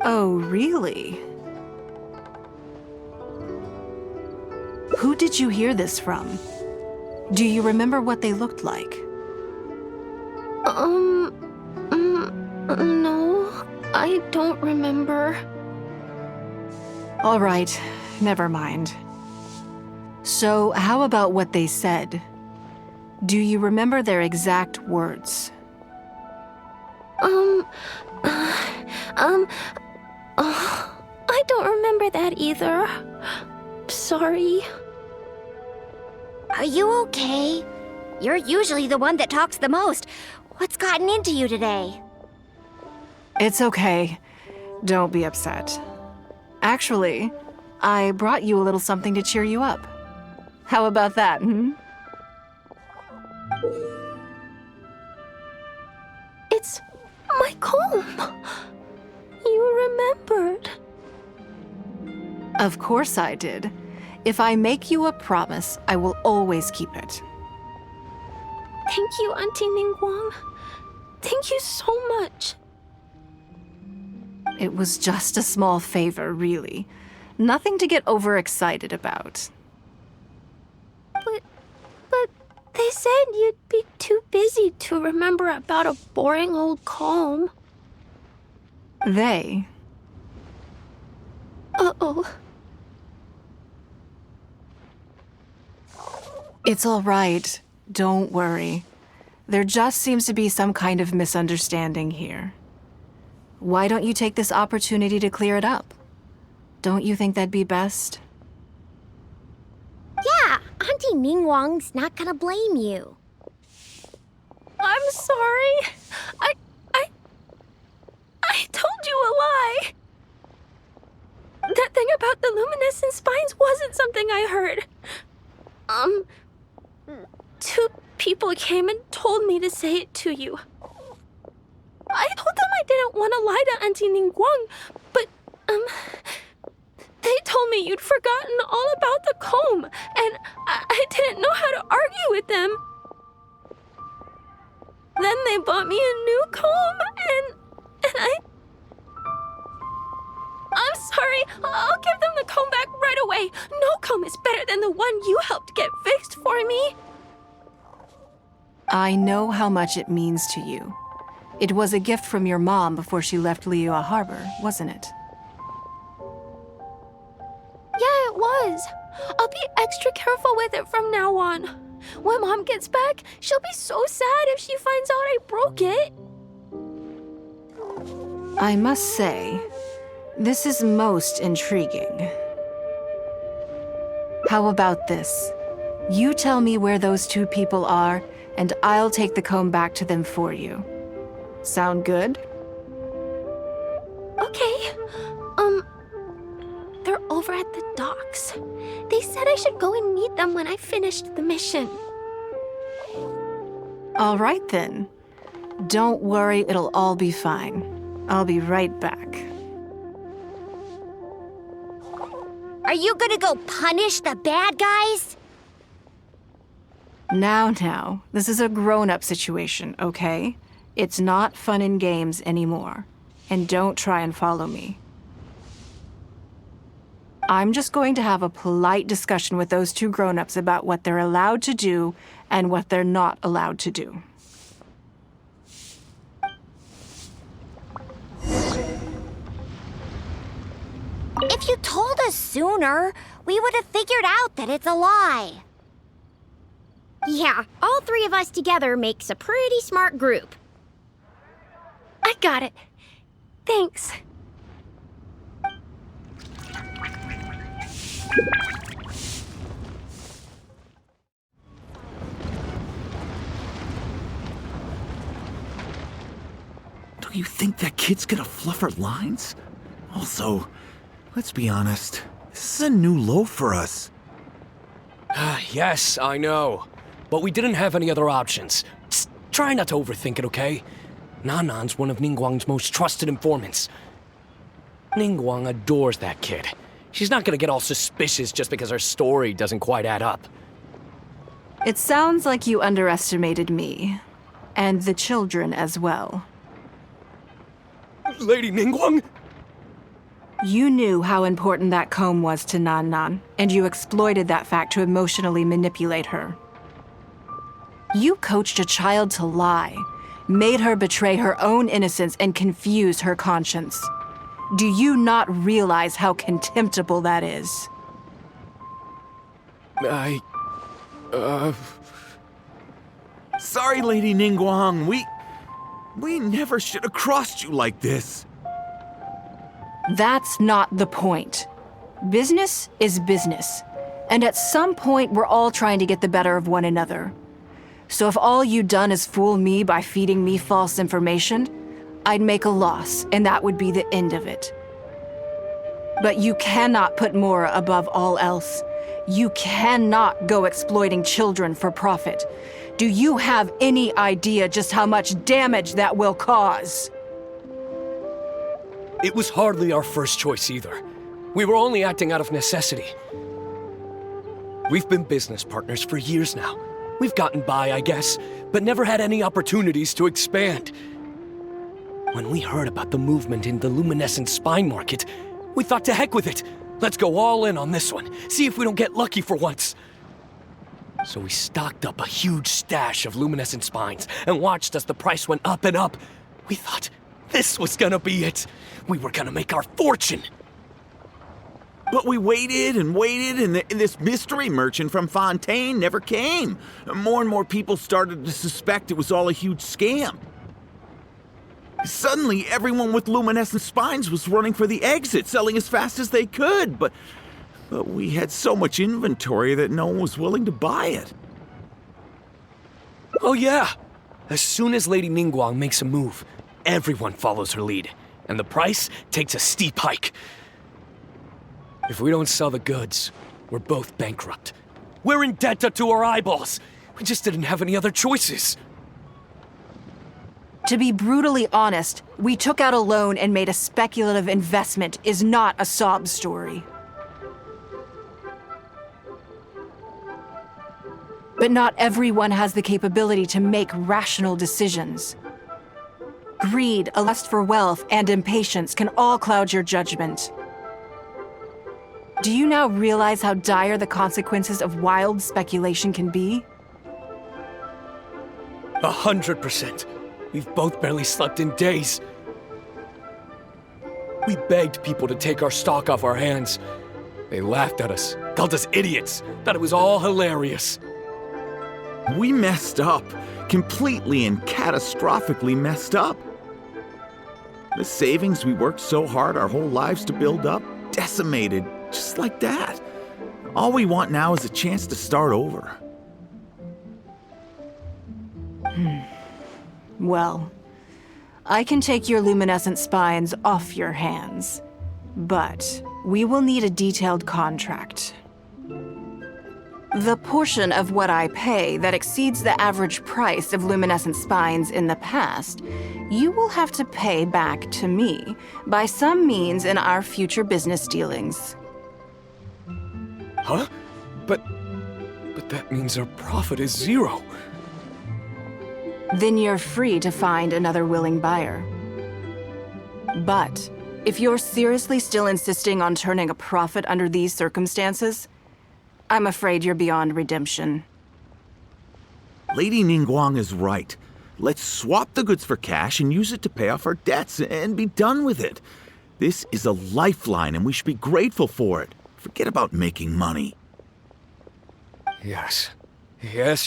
Oh, really? Who did you hear this from? Do you remember what they looked like? No, I don't remember. All right, never mind. So, how about what they said? Do you remember their exact words? I don't remember that either. Sorry. Are you okay? You're usually the one that talks the most. What's gotten into you today? It's okay. Don't be upset. Actually, I brought you a little something to cheer you up. How about that, hmm? It's my comb. You remembered. Of course I did. If I make you a promise, I will always keep it. Thank you, Auntie Ningguang. Thank you so much. It was just a small favor, really. Nothing to get overexcited about. But they said you'd be too busy to remember about a boring old comb. They? Uh-oh. It's all right. Don't worry. There just seems to be some kind of misunderstanding here. Why don't you take this opportunity to clear it up? Don't you think that'd be best? Yeah, Auntie Ningguang's not gonna blame you. I'm sorry. I told you a lie. That thing about the luminescent spines wasn't something I heard. Two people came and told me to say it to you. I told them I didn't want to lie to Auntie Ningguang, but, they told me you'd forgotten all about the comb, and I didn't know how to argue with them. Then they bought me a new comb, and I'm sorry, I'll give them the comb back right away. No comb is better than the one you helped get fixed for me. I know how much it means to you. It was a gift from your mom before she left Liyue Harbor, wasn't it? Yeah, it was. I'll be extra careful with it from now on. When Mom gets back, she'll be so sad if she finds out I broke it. I must say, this is most intriguing. How about this? You tell me where those two people are, and I'll take the comb back to them for you. Sound good? Okay. They're over at the docks. They said I should go and meet them when I finished the mission. All right then. Don't worry, it'll all be fine. I'll be right back. Are you gonna go punish the bad guys? Now, this is a grown-up situation, okay? It's not fun and games anymore. And don't try and follow me. I'm just going to have a polite discussion with those two grown-ups about what they're allowed to do and what they're not allowed to do. If you told us sooner, we would have figured out that it's a lie. Yeah, all three of us together makes a pretty smart group. I got it. Thanks. Don't you think that kid's gonna fluff her lines? Also, let's be honest, this is a new low for us. Yes, I know. But we didn't have any other options. Just try not to overthink it, okay? Nanan's one of Ningguang's most trusted informants. Ningguang adores that kid. She's not gonna get all suspicious just because her story doesn't quite add up. It sounds like you underestimated me. And the children as well. Lady Ningguang? You knew how important that comb was to Nan Nan, and you exploited that fact to emotionally manipulate her. You coached a child to lie, made her betray her own innocence and confuse her conscience. Do you not realize how contemptible that is? Sorry, Lady Ningguang. We never should have crossed you like this. That's not the point. Business is business. And at some point, we're all trying to get the better of one another. So if all you've done is fool me by feeding me false information, I'd make a loss, and that would be the end of it. But you cannot put Mora above all else. You cannot go exploiting children for profit. Do you have any idea just how much damage that will cause? It was hardly our first choice either. We were only acting out of necessity. We've been business partners for years now. We've gotten by, I guess, but never had any opportunities to expand. When we heard about the movement in the luminescent spine market, we thought to heck with it. Let's go all in on this one, see if we don't get lucky for once. So we stocked up a huge stash of luminescent spines and watched as the price went up and up. We thought this was gonna be it. We were gonna make our fortune. But we waited and waited, and this mystery merchant from Fontaine never came. More and more people started to suspect it was all a huge scam. Suddenly, everyone with luminescent spines was running for the exit, selling as fast as they could, but we had so much inventory that no one was willing to buy it. Oh yeah! As soon as Lady Ningguang makes a move, everyone follows her lead, and the price takes a steep hike. If we don't sell the goods, we're both bankrupt. We're in debt up to our eyeballs. We just didn't have any other choices. To be brutally honest, we took out a loan and made a speculative investment is not a sob story. But not everyone has the capability to make rational decisions. Greed, a lust for wealth, and impatience can all cloud your judgment. Do you now realize how dire the consequences of wild speculation can be? 100%. We've both barely slept in days. We begged people to take our stock off our hands. They laughed at us, called us idiots, thought it was all hilarious. We messed up, completely and catastrophically messed up. The savings we worked so hard our whole lives to build up, decimated just like that. All we want now is a chance to start over. Well, I can take your luminescent spines off your hands, but we will need a detailed contract. The portion of what I pay that exceeds the average price of luminescent spines in the past, you will have to pay back to me by some means in our future business dealings. Huh? But that means our profit is zero. Then you're free to find another willing buyer. But if you're seriously still insisting on turning a profit under these circumstances, I'm afraid you're beyond redemption. Lady Ningguang is right. Let's swap the goods for cash and use it to pay off our debts and be done with it. This is a lifeline and we should be grateful for it. Forget about making money. Yes,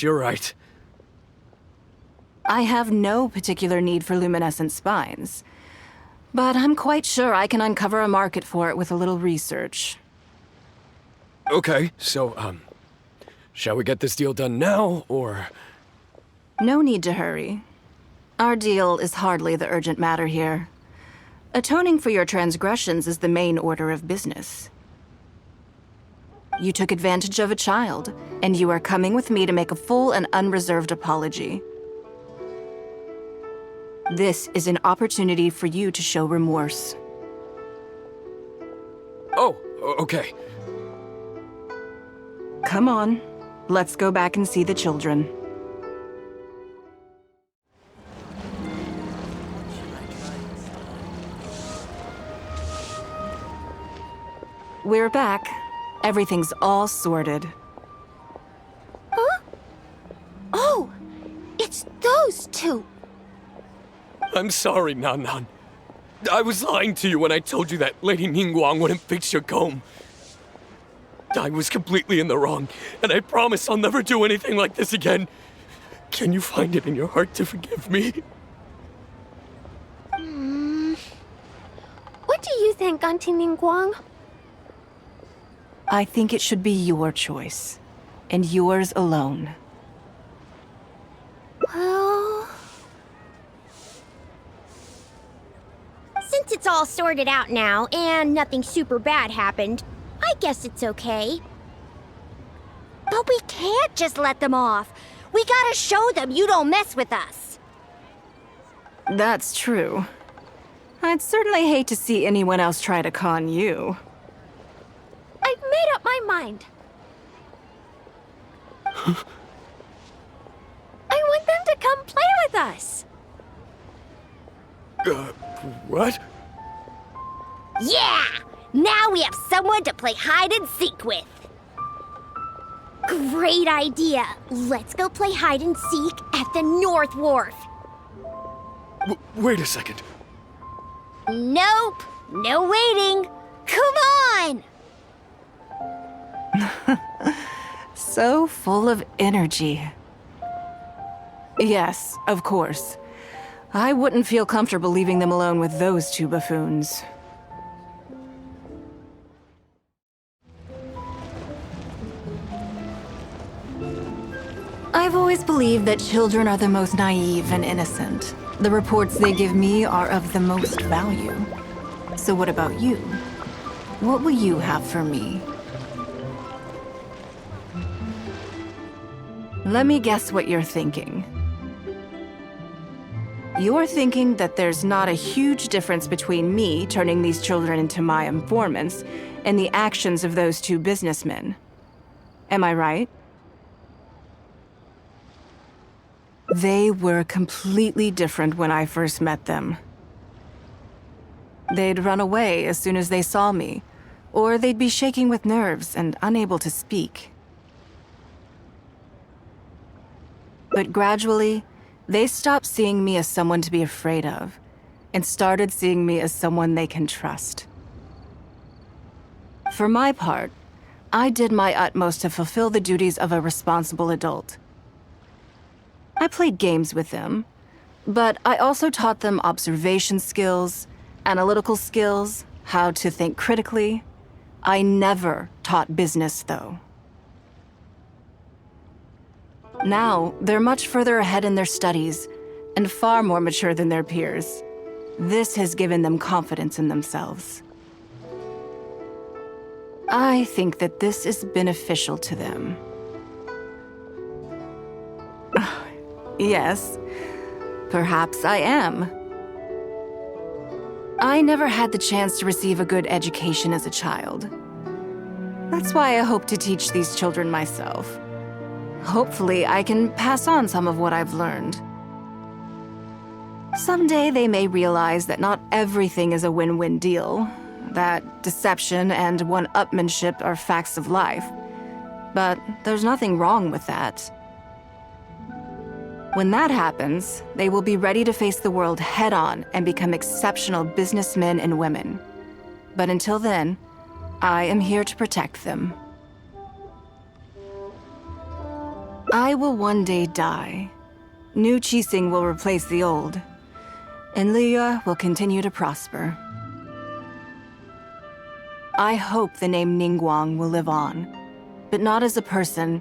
you're right. I have no particular need for luminescent spines, but I'm quite sure I can uncover a market for it with a little research. Okay, so, shall we get this deal done now, or? No need to hurry. Our deal is hardly the urgent matter here. Atoning for your transgressions is the main order of business. You took advantage of a child, and you are coming with me to make a full and unreserved apology. This is an opportunity for you to show remorse. Oh, okay. Come on, let's go back and see the children. We're back. Everything's all sorted. Huh? Oh, it's those two. I'm sorry, Nan. I was lying to you when I told you that Lady Ningguang wouldn't fix your comb. I was completely in the wrong, and I promise I'll never do anything like this again. Can you find it in your heart to forgive me? What do you think, Auntie Ningguang? I think it should be your choice, and yours alone. Well... Since it's all sorted out now and nothing super bad happened, I guess it's okay. But we can't just let them off. We gotta show them you don't mess with us. That's true. I'd certainly hate to see anyone else try to con you. I've made up my mind. I want them to come play with us. What? Yeah! Now we have someone to play hide and seek with. Great idea. Let's go play hide and seek at the North Wharf. Wait a second. Nope. No waiting. Come on! So full of energy. Yes, of course. I wouldn't feel comfortable leaving them alone with those two buffoons. I've always believed that children are the most naive and innocent. The reports they give me are of the most value. So what about you? What will you have for me? Let me guess what you're thinking. You're thinking that there's not a huge difference between me turning these children into my informants and the actions of those two businessmen. Am I right? They were completely different when I first met them. They'd run away as soon as they saw me, or they'd be shaking with nerves and unable to speak. But gradually, they stopped seeing me as someone to be afraid of, and started seeing me as someone they can trust. For my part, I did my utmost to fulfill the duties of a responsible adult. I played games with them, but I also taught them observation skills, analytical skills, how to think critically. I never taught business, though. Now, they're much further ahead in their studies, and far more mature than their peers. This has given them confidence in themselves. I think that this is beneficial to them. Yes, perhaps I am. I never had the chance to receive a good education as a child. That's why I hope to teach these children myself. Hopefully, I can pass on some of what I've learned. Someday they may realize that not everything is a win-win deal, that deception and one-upmanship are facts of life. But there's nothing wrong with that. When that happens, they will be ready to face the world head-on and become exceptional businessmen and women. But until then, I am here to protect them. I will one day die. New Qixing will replace the old, and Eula will continue to prosper. I hope the name Ningguang will live on, but not as a person,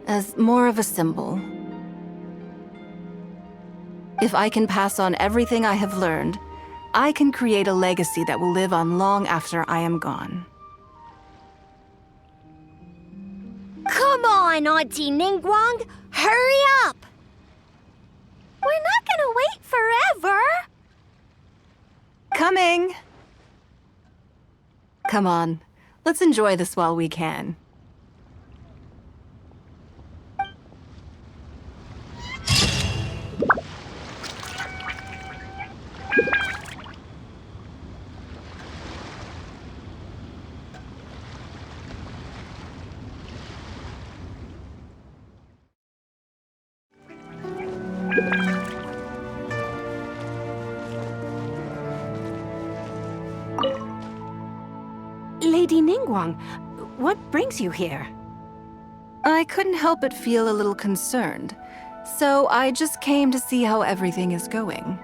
as more of a symbol. If I can pass on everything I have learned, I can create a legacy that will live on long after I am gone. Come on, Auntie Ningguang! Hurry up! We're not gonna wait forever. Coming! Come on, let's enjoy this while we can. Lady Ningguang, what brings you here? I couldn't help but feel a little concerned, so I just came to see how everything is going.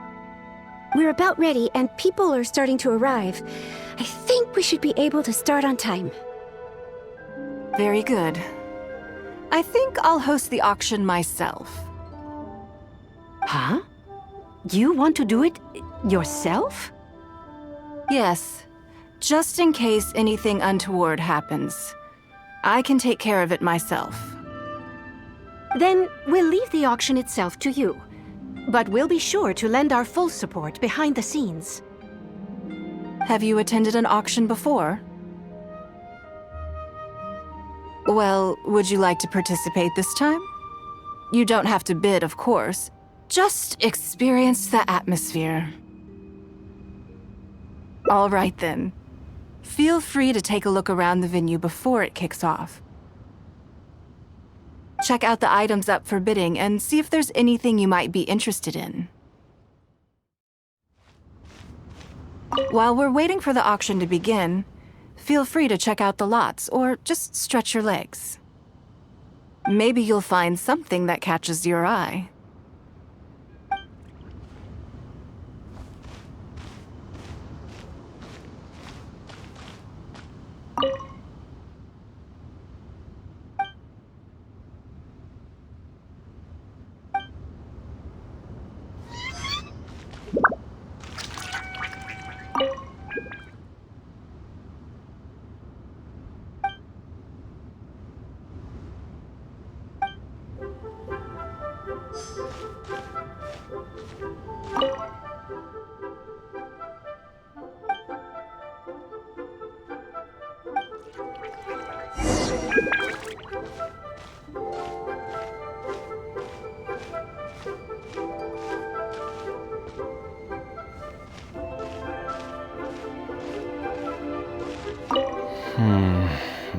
We're about ready, and people are starting to arrive. I think we should be able to start on time. Very good. I think I'll host the auction myself. Huh? You want to do it yourself? Yes, just in case anything untoward happens. I can take care of it myself. Then we'll leave the auction itself to you. But we'll be sure to lend our full support behind the scenes. Have you attended an auction before? Well, would you like to participate this time? You don't have to bid, of course. Just experience the atmosphere. All right then. Feel free to take a look around the venue before it kicks off. Check out the items up for bidding and see if there's anything you might be interested in. While we're waiting for the auction to begin, feel free to check out the lots or just stretch your legs. Maybe you'll find something that catches your eye.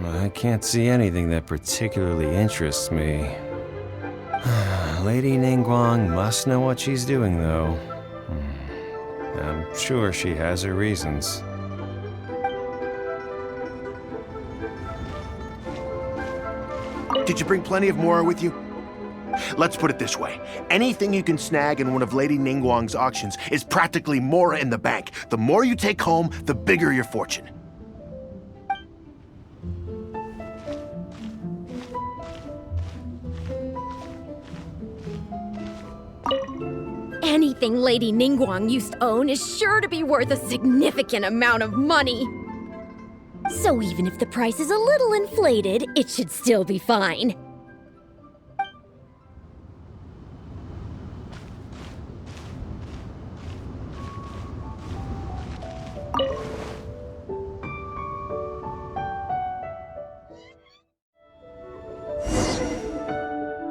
I can't see anything that particularly interests me. Lady Ningguang must know what she's doing, though. I'm sure she has her reasons. Did you bring plenty of Mora with you? Let's put it this way. Anything you can snag in one of Lady Ningguang's auctions is practically Mora in the bank. The more you take home, the bigger your fortune. Anything Lady Ningguang used to own is sure to be worth a significant amount of money. So even if the price is a little inflated, it should still be fine.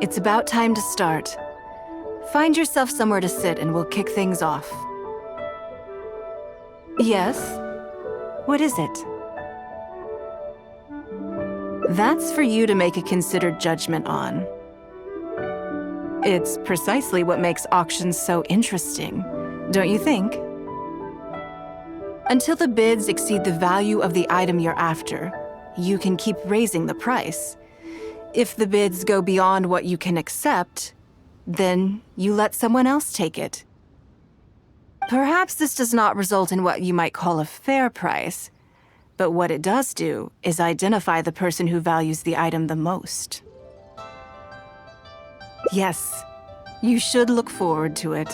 It's about time to start. Find yourself somewhere to sit and we'll kick things off. Yes? What is it? That's for you to make a considered judgment on. It's precisely what makes auctions so interesting, don't you think? Until the bids exceed the value of the item you're after, you can keep raising the price. If the bids go beyond what you can accept, then you let someone else take it. Perhaps this does not result in what you might call a fair price, but what it does do is identify the person who values the item the most. Yes, you should look forward to it.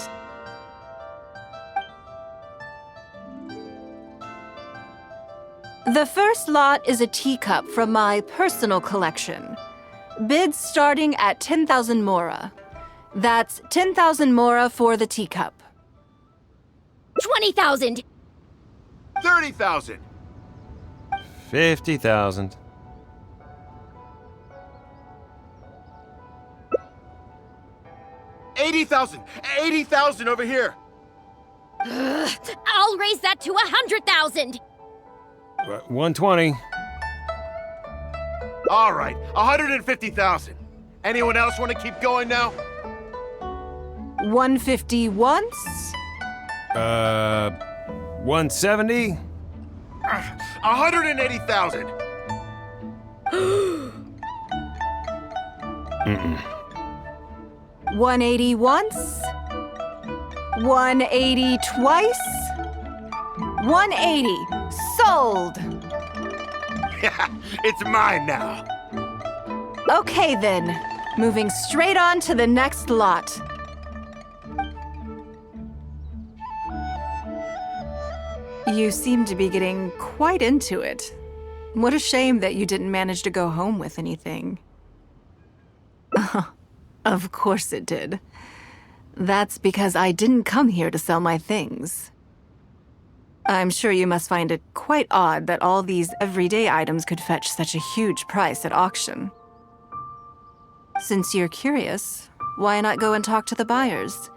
The first lot is a teacup from my personal collection. Bids starting at 10,000 Mora. That's 10,000 Mora for the teacup. 20,000! 30,000! 50,000. 80,000! 80,000 over here! I'll raise that to 100,000! 120. All right, 150,000. Anyone else want to keep going now? 150 once? 170? 180,000. Mm-mm. 180 once? 180 twice? 180. Sold! It's mine now. Okay then. Moving straight on to the next lot. You seem to be getting quite into it. What a shame that you didn't manage to go home with anything. Of course it did. That's because I didn't come here to sell my things. I'm sure you must find it quite odd that all these everyday items could fetch such a huge price at auction. Since you're curious, why not go and talk to the buyers?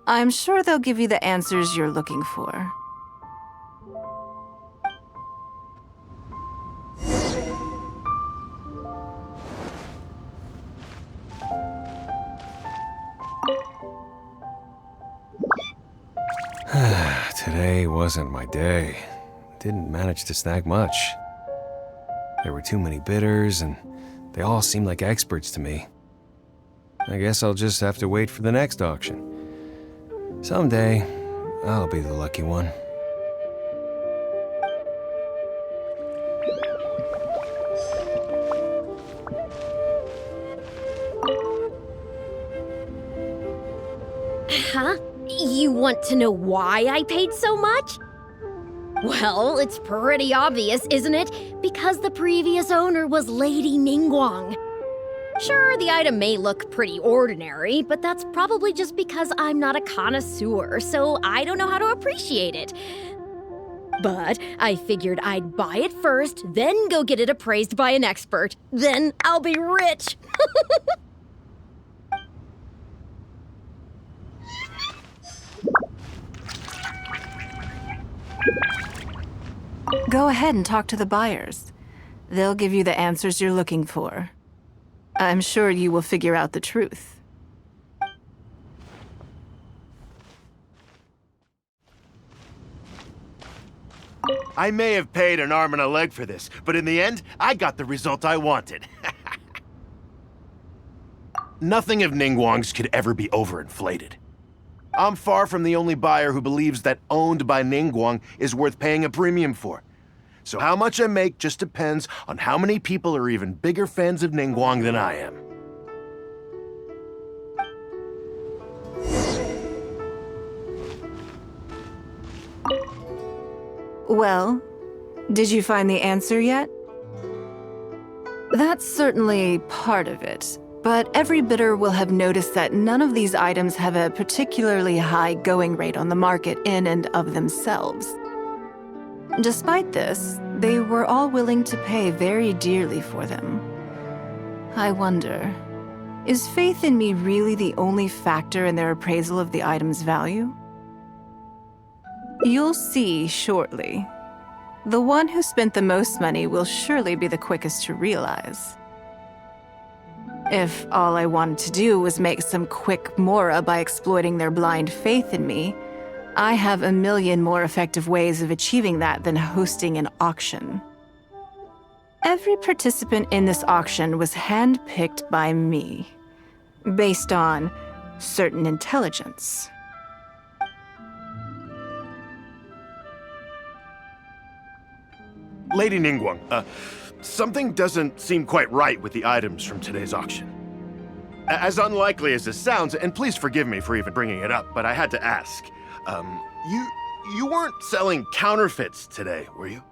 I'm sure they'll give you the answers you're looking for. Today wasn't my day. Didn't manage to snag much. There were too many bidders, and they all seemed like experts to me. I guess I'll just have to wait for the next auction. Someday, I'll be the lucky one. Huh? You want to know why I paid so much? Well, it's pretty obvious, isn't it? Because the previous owner was Lady Ningguang. Sure, the item may look pretty ordinary, but that's probably just because I'm not a connoisseur, so I don't know how to appreciate it. But I figured I'd buy it first, then go get it appraised by an expert. Then I'll be rich. Go ahead and talk to the buyers. They'll give you the answers you're looking for. I'm sure you will figure out the truth. I may have paid an arm and a leg for this, but in the end, I got the result I wanted. Nothing of Ningguang's could ever be overinflated. I'm far from the only buyer who believes that owned by Ningguang is worth paying a premium for. So how much I make just depends on how many people are even bigger fans of Ningguang than I am. Well, did you find the answer yet? That's certainly part of it, but every bidder will have noticed that none of these items have a particularly high going rate on the market in and of themselves. Despite this, they were all willing to pay very dearly for them. I wonder, is faith in me really the only factor in their appraisal of the item's value? You'll see shortly. The one who spent the most money will surely be the quickest to realize. If all I wanted to do was make some quick mora by exploiting their blind faith in me, I have a million more effective ways of achieving that than hosting an auction. Every participant in this auction was handpicked by me, based on certain intelligence. Lady Ningguang, something doesn't seem quite right with the items from today's auction. As unlikely as this sounds, and please forgive me for even bringing it up, but I had to ask. You weren't selling counterfeits today, were you?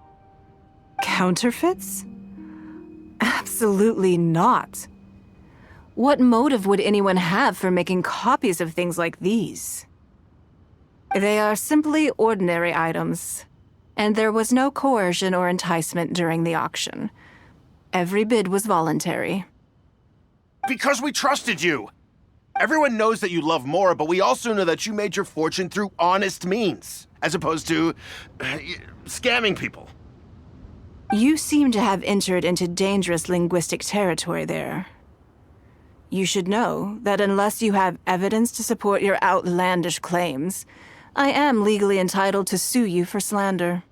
Counterfeits? Absolutely not. What motive would anyone have for making copies of things like these? They are simply ordinary items, and there was no coercion or enticement during the auction. Every bid was voluntary. Because we trusted you! Everyone knows that you love Mora, but we also know that you made your fortune through honest means, as opposed to scamming people. You seem to have entered into dangerous linguistic territory there. You should know that unless you have evidence to support your outlandish claims, I am legally entitled to sue you for slander.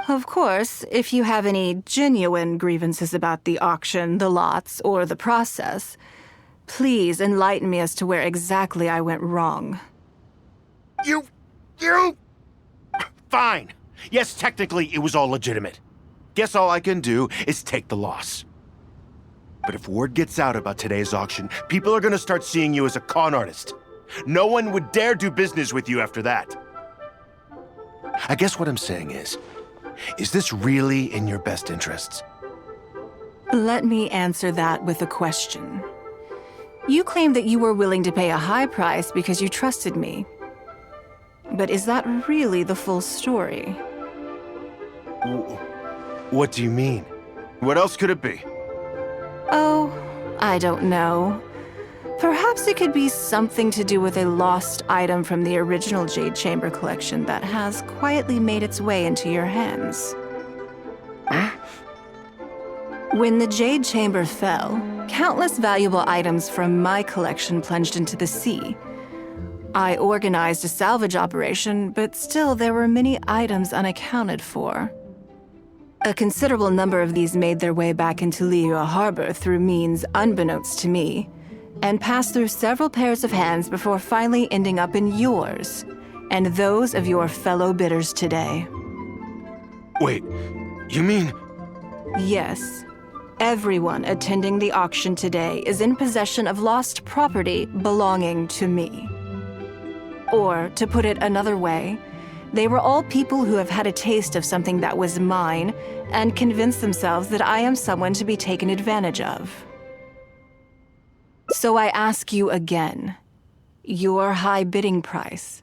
Of course, if you have any genuine grievances about the auction, the lots, or the process, please enlighten me as to where exactly I went wrong. You... Fine. Yes, technically it was all legitimate. Guess all I can do is take the loss. But if word gets out about today's auction, people are gonna start seeing you as a con artist. No one would dare do business with you after that. I guess what I'm saying is this really in your best interests? Let me answer that with a question. You claim that you were willing to pay a high price because you trusted me. But is that really the full story? What do you mean? What else could it be? Oh, I don't know. Perhaps it could be something to do with a lost item from the original Jade Chamber collection that has quietly made its way into your hands. Huh? When the Jade Chamber fell, countless valuable items from my collection plunged into the sea. I organized a salvage operation, but still there were many items unaccounted for. A considerable number of these made their way back into Liyue Harbor through means unbeknownst to me, and passed through several pairs of hands before finally ending up in yours, and those of your fellow bidders today. Wait, you mean... Yes. Everyone attending the auction today is in possession of lost property belonging to me. Or, to put it another way, they were all people who have had a taste of something that was mine and convinced themselves that I am someone to be taken advantage of. So I ask you again, your high bidding price,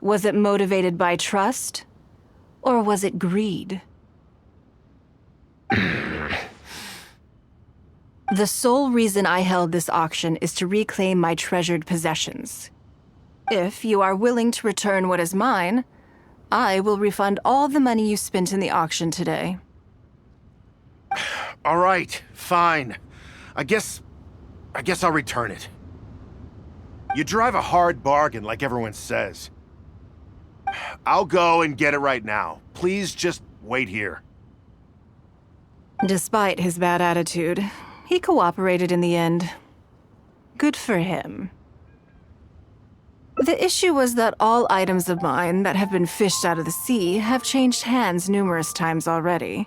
was it motivated by trust, or was it greed? The sole reason I held this auction is to reclaim my treasured possessions. If you are willing to return what is mine, I will refund all the money you spent in the auction today. All right, fine. I guess I'll return it. You drive a hard bargain, like everyone says. I'll go and get it right now. Please just wait here. Despite his bad attitude, he cooperated in the end. Good for him. The issue was that all items of mine that have been fished out of the sea have changed hands numerous times already.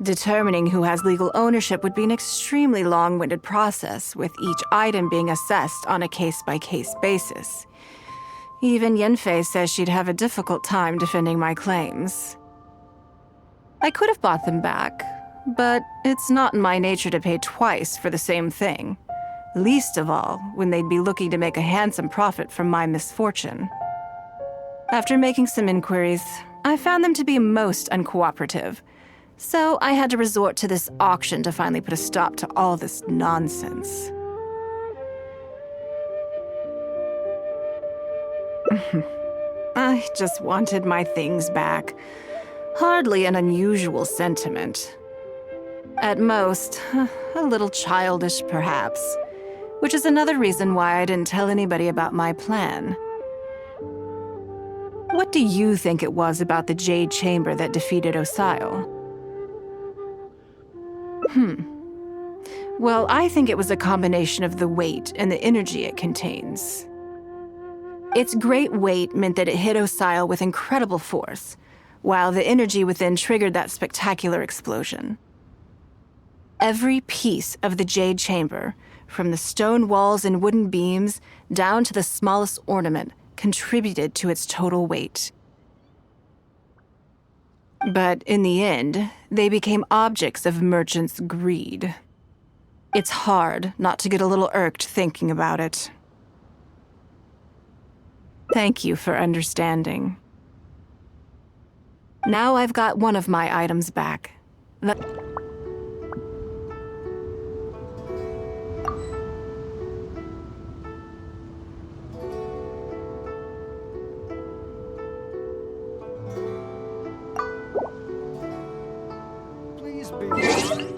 Determining who has legal ownership would be an extremely long-winded process, with each item being assessed on a case-by-case basis. Even Yenfei says she'd have a difficult time defending my claims. I could have bought them back, but it's not in my nature to pay twice for the same thing. Least of all, when they'd be looking to make a handsome profit from my misfortune. After making some inquiries, I found them to be most uncooperative, so I had to resort to this auction to finally put a stop to all this nonsense. I just wanted my things back. Hardly an unusual sentiment. At most, a little childish, perhaps. Which is another reason why I didn't tell anybody about my plan. What do you think it was about the Jade Chamber that defeated Osile? Well, I think it was a combination of the weight and the energy it contains. Its great weight meant that it hit Osile with incredible force, while the energy within triggered that spectacular explosion. Every piece of the Jade Chamber, from the stone walls and wooden beams down to the smallest ornament, contributed to its total weight. But in the end, they became objects of merchants' greed. It's hard not to get a little irked thinking about it. Thank you for understanding. Now I've got one of my items back. Please be...